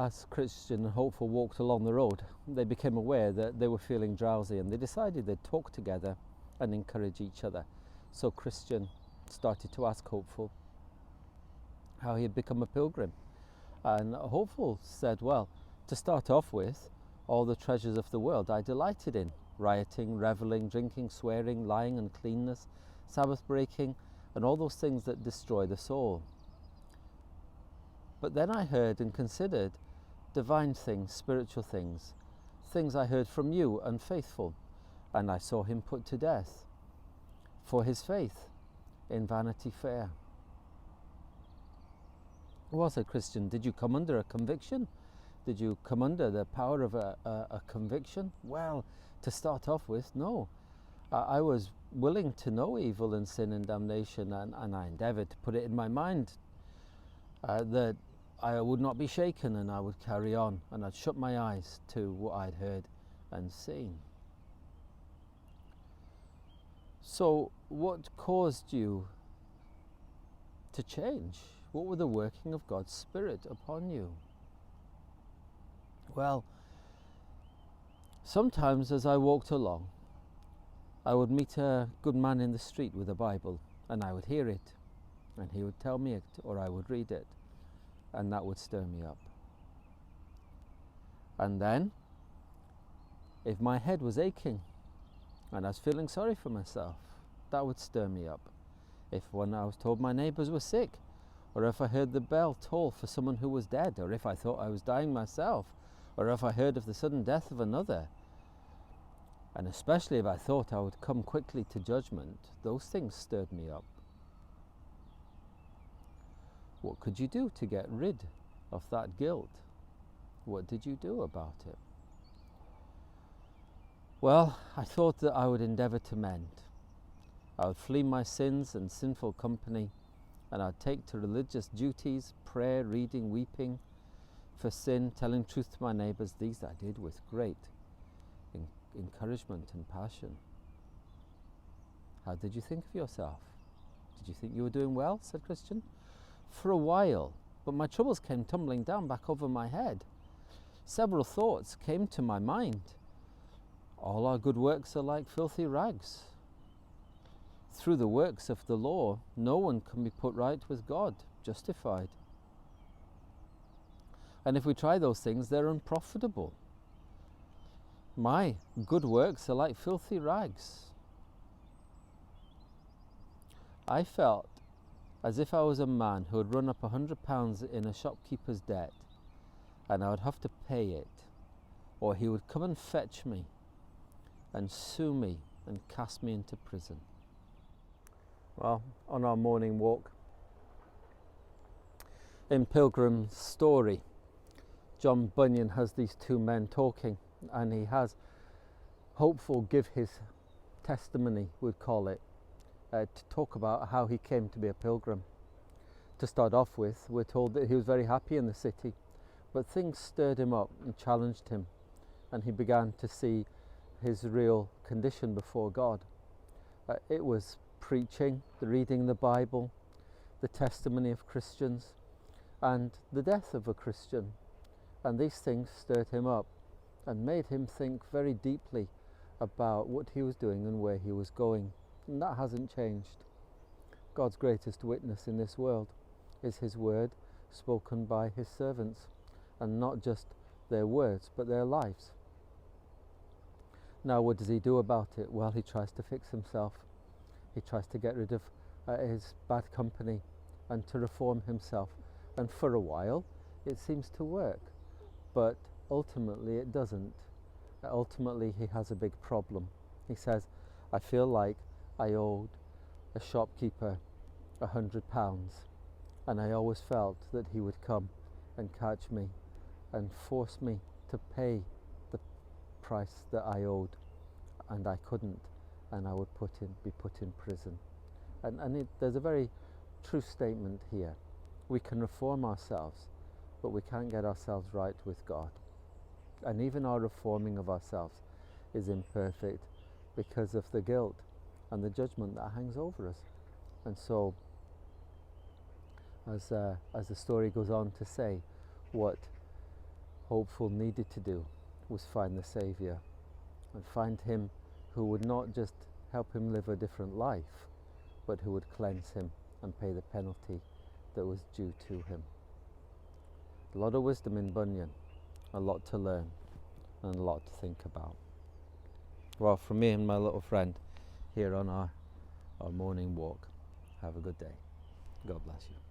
as Christian and Hopeful walked along the road, they became aware that they were feeling drowsy, and they decided they'd talk together and encourage each other. So Christian started to ask Hopeful how he had become a pilgrim. And Hopeful said, well, to start off with, all the treasures of the world I delighted in: rioting, revelling, drinking, swearing, lying, uncleanness, Sabbath breaking, and all those things that destroy the soul. But then I heard and considered divine things, spiritual things, things I heard from you, unfaithful, and I saw him put to death for his faith in Vanity Fair. Well, said Christian, did you come under a conviction? Did you come under the power of a conviction? Well, to start off with, no. I was willing to know evil and sin and damnation, and I endeavoured to put it in my mind that I would not be shaken, and I would carry on, and I'd shut my eyes to what I'd heard and seen. So what caused you to change? What were the working of God's Spirit upon you? Well, sometimes as I walked along, I would meet a good man in the street with a Bible, and I would hear it, and he would tell me it, or I would read it, and that would stir me up. And then, if my head was aching and I was feeling sorry for myself, that would stir me up. If when I was told my neighbours were sick, or if I heard the bell toll for someone who was dead, or if I thought I was dying myself, or if I heard of the sudden death of another, and especially if I thought I would come quickly to judgment, those things stirred me up. What could you do to get rid of that guilt? What did you do about it? Well, I thought that I would endeavour to mend. I would flee my sins and sinful company, and I'd take to religious duties, prayer, reading, weeping for sin, telling truth to my neighbours. These I did with great encouragement and passion. How did you think of yourself? Did you think you were doing well? Said Christian. For a while, but my troubles came tumbling down back over my head. Several thoughts came to my mind. All our good works are like filthy rags. Through the works of the law, no one can be put right with God, justified. And if we try those things, they're unprofitable. My good works are like filthy rags. I felt as if I was a man who had run up £100 in a shopkeeper's debt, and I would have to pay it, or he would come and fetch me and sue me and cast me into prison. Well, on our morning walk in Pilgrim's story, John Bunyan has these two men talking, and he has Hopeful give his testimony, we'd call it, to talk about how he came to be a pilgrim. To start off with, we're told that he was very happy in the city, but things stirred him up and challenged him, and he began to see his real condition before God. It was preaching, the reading the Bible, the testimony of Christians, and the death of a Christian, and these things stirred him up and made him think very deeply about what he was doing and where he was going. And that hasn't changed. God's greatest witness in this world is his word spoken by his servants, and not just their words but their lives. Now what does he do about it? Well, he tries to fix himself. He tries to get rid of his bad company and to reform himself, and for a while it seems to work, but ultimately it doesn't. Ultimately he has a big problem. He says, I feel like I owed a shopkeeper £100, and I always felt that he would come and catch me and force me to pay the price that I owed, and I couldn't, and I would be put in prison. And there's a very true statement here. We can reform ourselves, but we can't get ourselves right with God. And even our reforming of ourselves is imperfect because of the guilt and the judgment that hangs over us. And so, as the story goes on to say, what hopeful needed to do was find the Saviour, and find him who would not just help him live a different life, but who would cleanse him and pay the penalty that was due to him. A lot of wisdom in Bunyan, a lot to learn, and a lot to think about. Well, from me and my little friend here on our morning walk, have a good day. God bless you.